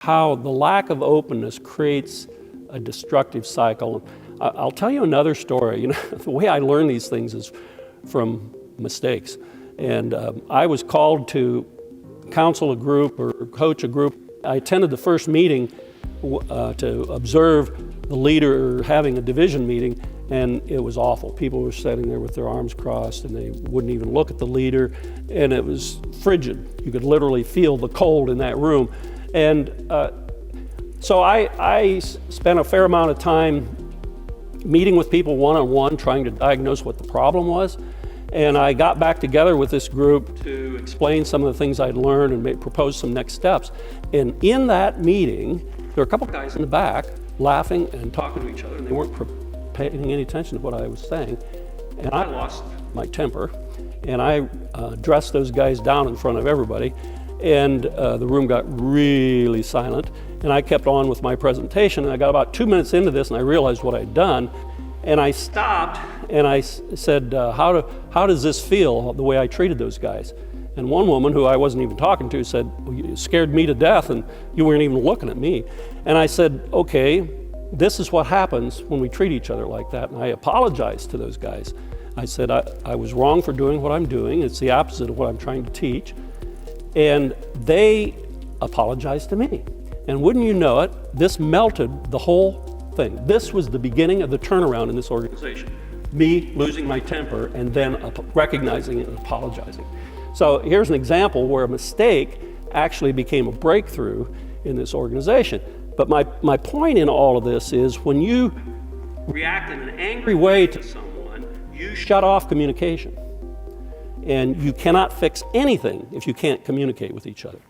how the lack of openness creates a destructive cycle. I'll tell you another story. The way I learn these things is from mistakes. And I was called to counsel a group or coach a group. I attended the first meeting to observe the leader having a division meeting, and it was awful. People were sitting there with their arms crossed, and they wouldn't even look at the leader, and it was frigid. You could literally feel the cold in that room. And so I spent a fair amount of time meeting with people one-on-one, trying to diagnose what the problem was. And I got back together with this group to explain some of the things I'd learned and propose some next steps. And in that meeting, there were a couple guys in the back laughing and talking to each other, and they weren't paying any attention to what I was saying. And I lost my temper, and I dressed those guys down in front of everybody, and the room got really silent. And I kept on with my presentation, and I got about 2 minutes into this, and I realized what I'd done. And I stopped and I said, how does this feel, the way I treated those guys? And one woman who I wasn't even talking to said, well, you scared me to death and you weren't even looking at me. And I said, okay, this is what happens when we treat each other like that. And I apologized to those guys. I said, I was wrong for doing what I'm doing. It's the opposite of what I'm trying to teach. And they apologized to me. And wouldn't you know it, this melted the whole thing. This was the beginning of the turnaround in this organization. Me losing my temper and then recognizing it and apologizing. So here's an example where a mistake actually became a breakthrough in this organization. But my point in all of this is when you react in an angry way to someone, you shut off communication. And you cannot fix anything if you can't communicate with each other.